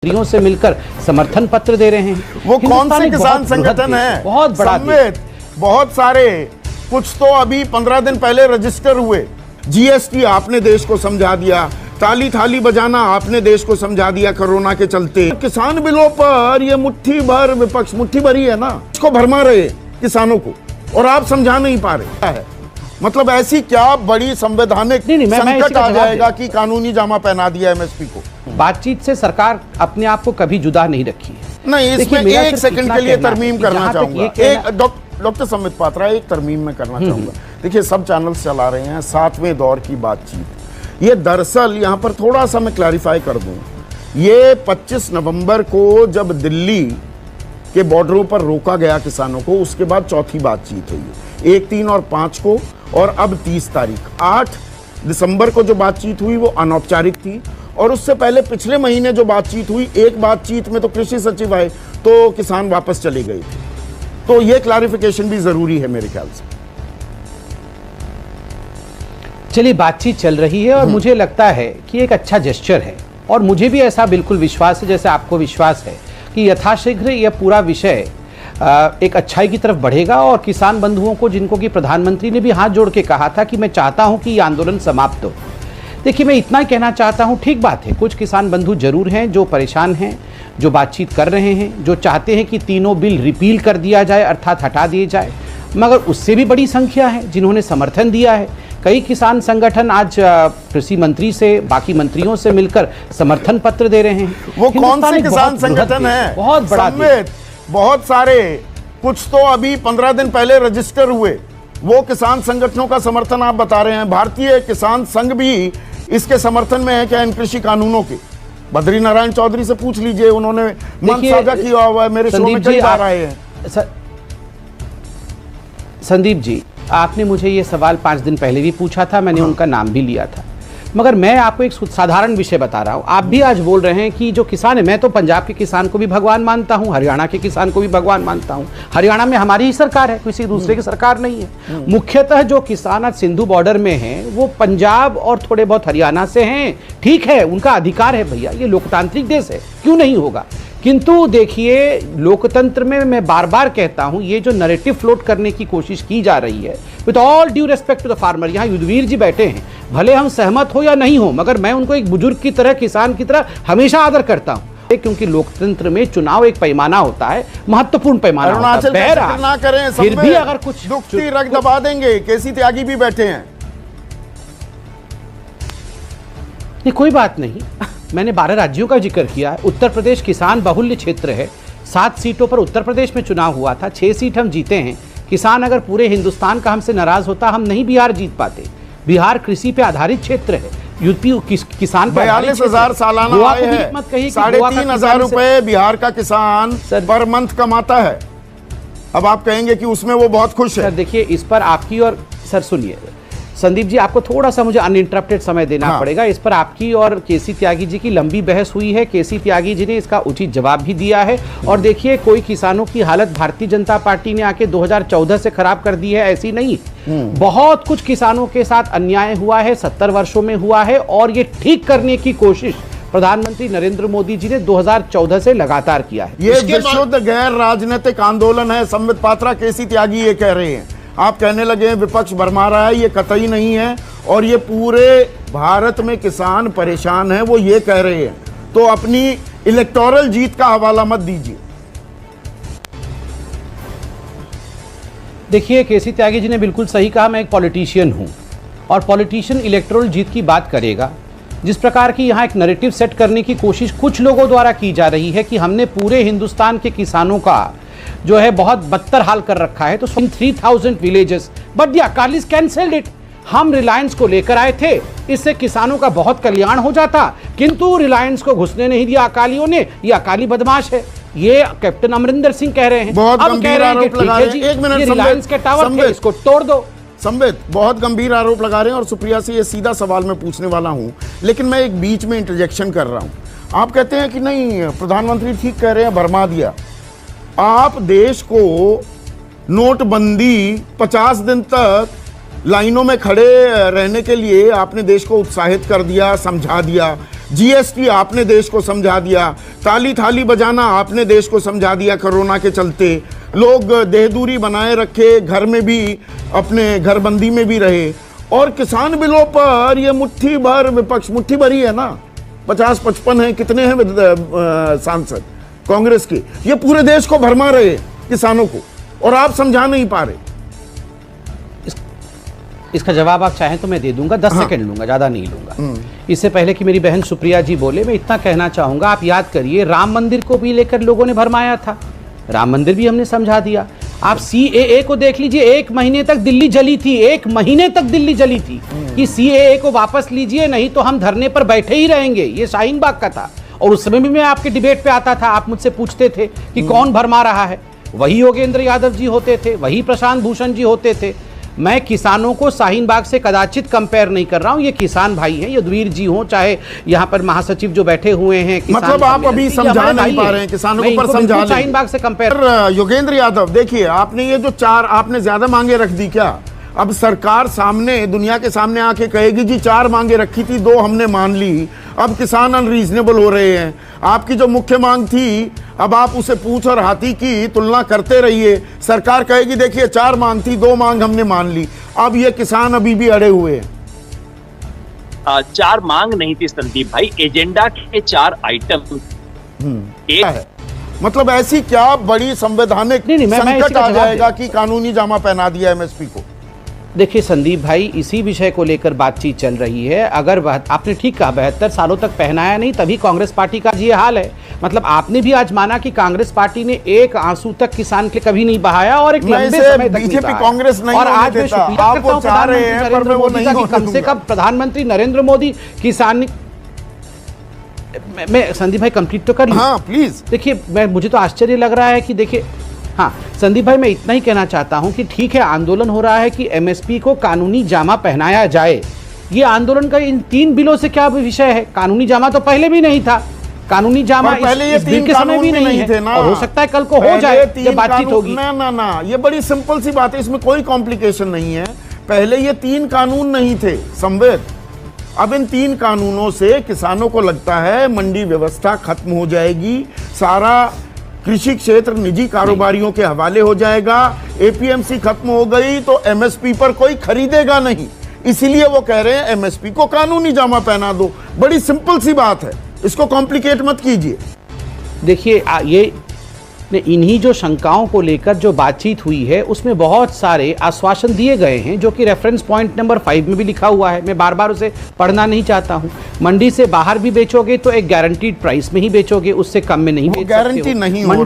मंत्रियों से मिलकर समर्थन पत्र दे रहे हैं। वो कौन से किसान संगठन है? बहुत बड़ा, बहुत सारे, कुछ तो अभी 15 दिन पहले रजिस्टर हुए। जीएसटी आपने देश को समझा दिया, ताली थाली बजाना आपने देश को समझा दिया कोरोना के चलते। किसान बिलों पर ये मुट्ठी भर विपक्ष, मुट्ठी भरी है ना, इसको भरमा रहे किसानों को, और आप समझा नहीं पा रहे है। मतलब ऐसी क्या बड़ी संवैधानिक संकट आ जाएगा कि कानूनी जामा पहना दिया एमएसपी को। बातचीत से सरकार अपने आप को कभी जुदा नहीं रखी है। नहीं, इसमें एक सेकंड के लिए तरमीम करना चाहूंगा। एक डॉक्टर संबित पात्रा, एक तरमीम में करना चाहूंगा। देखिए, सब चैनल्स चला रहे हैं 7वें दौर की बातचीत। ये दरअसल यहां पर थोड़ा सा मैं क्लैरिफाई कर दूं, ये 25 नवंबर को जब दिल्ली के बॉर्डरों पर रोका गया किसानों को, उसके बाद चौथी बातचीत हुई है, 1, 3 और 5 को, और अब 30 तारीख। 8 दिसंबर को जो बातचीत हुई वो अनौपचारिक थी, और उससे पहले पिछले महीने जो बातचीत हुई, एक बातचीत में तो कृषि सचिव आए तो किसान वापस चले गए थे। तो ये क्लैरिफिकेशन भी जरूरी है मेरे ख्याल से। चलिए, बातचीत चल रही है और मुझे लगता है कि एक अच्छा जेस्चर है, और मुझे भी ऐसा बिल्कुल विश्वास है जैसे आपको विश्वास है कि यथाशीघ्र यह पूरा विषय एक अच्छाई की तरफ बढ़ेगा, और किसान बंधुओं को, जिनको कि प्रधानमंत्री ने भी हाथ जोड़ के कहा था कि मैं चाहता हूं कि ये आंदोलन समाप्त हो। देखिए, मैं इतना कहना चाहता हूं, ठीक बात है, कुछ किसान बंधु जरूर हैं जो परेशान हैं, जो बातचीत कर रहे हैं, जो चाहते हैं कि तीनों बिल रिपील कर दिया जाए, अर्थात हटा दिए जाए, मगर उससे भी बड़ी संख्या है जिन्होंने समर्थन दिया है। कई किसान संगठन आज कृषि मंत्री से, बाकी मंत्रियों से मिलकर समर्थन पत्र दे रहे हैं। वो कौन से किसान संगठन है? बहुत बड़ा, बहुत सारे, कुछ तो अभी 15 दिन पहले रजिस्टर हुए। वो किसान संगठनों का समर्थन आप बता रहे हैं। भारतीय किसान संघ भी इसके समर्थन में है क्या, इन कृषि कानूनों के? बद्री नारायण चौधरी से पूछ लीजिए, उन्होंने मन साझा किया हुआ है, मेरे शो में कई बार आए हैं। संदीप जी, आपने मुझे ये सवाल 5 दिन पहले भी पूछा था, मैंने उनका नाम भी लिया था, मगर मैं आपको एक साधारण विषय बता रहा हूं। आप भी आज बोल रहे हैं कि जो किसान है, मैं तो पंजाब के किसान को भी भगवान मानता हूं, हरियाणा के किसान को भी भगवान मानता हूं। हरियाणा में हमारी ही सरकार है, किसी दूसरे की सरकार नहीं है। मुख्यतः जो किसान आज सिंधु बॉर्डर में हैं, वो पंजाब और थोड़े बहुत हरियाणा से हैं। ठीक है, उनका अधिकार है भैया, ये लोकतांत्रिक देश है, क्यों नहीं होगा। किंतु देखिए, लोकतंत्र में मैं बार बार कहता हूं, ये जो नैरेटिव फ्लोट करने की कोशिश की जा रही है, with all due respect to the farmer, यहाँ युद्धवीर जी बैठे हैं, भले हम सहमत हो या नहीं हो, मगर मैं उनको एक बुजुर्ग की तरह, किसान की तरह हमेशा आदर करता हूं, क्योंकि लोकतंत्र में चुनाव एक पैमाना होता है, महत्वपूर्ण पैमाना होता है। ना करें, फिर भी अगर कुछ दुखती रग दबा देंगे। केसी त्यागी भी बैठे हैं। ये कोई बात नहीं, मैंने 12 राज्यों का जिक्र किया है। उत्तर प्रदेश किसान बहुल्य क्षेत्र है, 7 सीटों पर उत्तर प्रदेश में चुनाव हुआ था, 6 सीट हम जीते हैं। किसान अगर पूरे हिंदुस्तान का हमसे नाराज होता, हम नहीं बिहार जीत पाते। बिहार कृषि पे आधारित क्षेत्र है, यूपी किसान 42,000 सालाना आय है, 3,500 रुपए बिहार का किसान पर मंथ कमाता है। अब आप कहेंगे कि उसमें वो बहुत खुश है। देखिए, इस पर आपकी और सर सुनिए संदीप जी, आपको थोड़ा सा मुझे अनइंटरप्टेड समय देना पड़ेगा। इस पर आपकी और केसी त्यागी जी की लंबी बहस हुई है। केसी त्यागी जी ने इसका उचित जवाब भी दिया है। और देखिए, कोई किसानों की हालत भारतीय जनता पार्टी ने आके 2014 से खराब कर दी है, ऐसी नहीं। बहुत कुछ किसानों के साथ अन्याय हुआ है, 70 वर्षों में हुआ है, और ये ठीक करने की कोशिश प्रधानमंत्री नरेंद्र मोदी जी ने 2014 से लगातार किया है। ये विशुद्ध गैर राजनीतिक आंदोलन है। संबित पात्रा, केसी त्यागी ये कह रहे हैं। आप कहने लगे हैं विपक्ष भरमा रहा है, ये कतई नहीं है, और ये पूरे भारत में किसान परेशान है, वो ये कह रहे हैं। तो अपनी इलेक्टोरल जीत का हवाला मत दीजिए। देखिए, केसी त्यागी जी ने बिल्कुल सही कहा, मैं एक पॉलिटिशियन हूं, और पॉलिटिशियन इलेक्टोरल जीत की बात करेगा। जिस प्रकार की यहां एक नैरेटिव सेट करने की कोशिश कुछ लोगों द्वारा की जा रही है कि हमने पूरे हिंदुस्तान के किसानों का जो है बहुत बदतर हाल कर रखा है, तो 3,000 villages, but the Akalis cancelled it. हम रिलायंस को लेकर आए थे, इससे किसानों का बहुत कल्याण हो जाता, किंतु रिलायंस को घुसने नहीं दिया अकालियों ने। ये अकाली बदमाश है, ये कैप्टन अमरिंदर सिंह कह रहे हैं। बहुत गंभीर आरोप लगा रहे हैं। एक मिनट, रिलायंस के टावर थे, इसको तोड़ दो। संबित, बहुत गंभीर आरोप लगा रहे हैं, और सुप्रिया से ये सीधा सवाल मैं पूछने वाला हूं, लेकिन मैं एक बीच में इंटरजेक्शन कर रहा हूं। आप कहते हैं कि नहीं, प्रधानमंत्री ठीक कह रहे हैं, भरमा दिया। आप देश को नोटबंदी 50 दिन तक लाइनों में खड़े रहने के लिए आपने देश को उत्साहित कर दिया, समझा दिया, जीएसटी आपने देश को समझा दिया, ताली थाली बजाना आपने देश को समझा दिया। कोरोना के चलते लोग देहदूरी बनाए रखे, घर में भी अपने घरबंदी में भी रहे, और किसान बिलों पर ये मुट्ठी भर विपक्ष, मुट्ठी भर ही है ना, 50-55 है, कितने हैं सांसद कांग्रेस के, ये पूरे देश को भरमा रहे किसानों को, और आप समझा नहीं पा रहे। इसका जवाब आप चाहें तो मैं दे दूंगा, 10 सेकंड लूंगा, ज्यादा नहीं लूंगा। इससे पहले कि मेरी बहन सुप्रिया जी बोले, मैं इतना कहना चाहूंगा, आप याद करिए राम मंदिर को भी लेकर लोगों ने भरमाया था, राम मंदिर भी हमने समझा दिया। आप सीएए को देख लीजिए, 1 महीने तक दिल्ली जली थी, 1 महीने तक दिल्ली जली थी कि सीएए को वापस लीजिए, नहीं तो हम धरने पर बैठे ही रहेंगे। ये शाहीन बाग का था, और उस समय भी मैं आपके डिबेट पे आता था, आप मुझसे पूछते थे कि कौन भरमा रहा है, वही योगेंद्र यादव जी होते थे, वही प्रशांत भूषण जी होते थे। मैं किसानों को शाहीन बाग से कदाचित कंपेयर नहीं कर रहा हूं, ये किसान भाई हैं, यदुवीर जी हों, चाहे यहाँ पर महासचिव जो बैठे हुए हैं, मतलब आप अभी समझा नहीं पा रहे हैं किसानों को, पर समझा शाहीन बाग से कंपेयर। योगेंद्र यादव, देखिए आपने ये जो 4 आपने ज्यादा मांगे रख दी क्या? अब सरकार सामने, दुनिया के सामने आके कहेगी जी 4 मांगे रखी थी, 2 हमने मान ली, अब किसान अनरीजनेबल हो रहे हैं। आपकी जो मुख्य मांग थी, अब आप उसे पूंछ और हाथी की तुलना करते रहिए, सरकार कहेगी देखिए 4 मांग थी, 2 मांग हमने मान ली। अब ये किसान अभी भी अड़े हुए हैं। 4 मांग नहीं थी संदीप भाई, एजेंडा के 4 आइटम एक है। मतलब ऐसी क्या बड़ी संवैधानिक संकट आ जाएगा कि कानूनी जामा पहना दिया एमएसपी को? देखिए संदीप भाई, इसी विषय को लेकर बातचीत चल रही है। अगर आपने ठीक कहा, 72 सालों तक पहनाया नहीं, तभी कांग्रेस पार्टी का ये हाल है। मतलब आपने भी आज माना कि कांग्रेस पार्टी ने एक आंसू तक किसान के कभी नहीं बहाया, और एक लंबे समय तक बीजेपी कांग्रेस नहीं, और आज मैं शुक्रिया करता हूं प्रधानमंत्री नरेंद्र मोदी का कि कम से कम प्रधानमंत्री नरेंद्र मोदी किसान। मैं संदीप भाई कंप्लीट तो कर लूं? हाँ प्लीज। देखिए मुझे तो आश्चर्य लग रहा है कि देखिए, हाँ संदीप भाई, मैं इतना ही कहना चाहता हूं कि ठीक है, आंदोलन हो रहा है कि एमएसपी को कानूनी जामा पहनाया जाए। ये आंदोलन का इन 3 बिलों से क्या विषय है? कानूनी जामा तो पहले भी नहीं था, कानूनी जामा पहले ये 3 के समय भी नहीं थे ना, और हो सकता है कल को हो जाए जब बातचीत होगी। ना, ये बड़ी सिंपल सी बात है, इसमें कोई कॉम्प्लिकेशन नहीं है। पहले ये 3 कानून नहीं थे संवेद, अब इन 3 कानूनों से किसानों को लगता है मंडी व्यवस्था खत्म हो जाएगी, सारा कृषि क्षेत्र निजी कारोबारियों के हवाले हो जाएगा, एपीएमसी खत्म हो गई तो एमएसपी पर कोई खरीदेगा नहीं, इसीलिए वो कह रहे हैं एमएसपी को कानूनी जामा पहना दो। बड़ी सिंपल सी बात है, इसको कॉम्प्लिकेट मत कीजिए। देखिए ये इन्हीं जो शंकाओं को लेकर जो बातचीत हुई है, उसमें बहुत सारे आश्वासन दिए गए हैं, जो कि रेफरेंस पॉइंट नंबर 5 में भी लिखा हुआ है। मैं बार बार उसे पढ़ना नहीं चाहता हूं। मंडी से बाहर भी बेचोगे तो एक गारंटीड प्राइस में ही बेचोगे, उससे कम में नहीं बेच सकते हो। गारंटी नहीं हो रहा।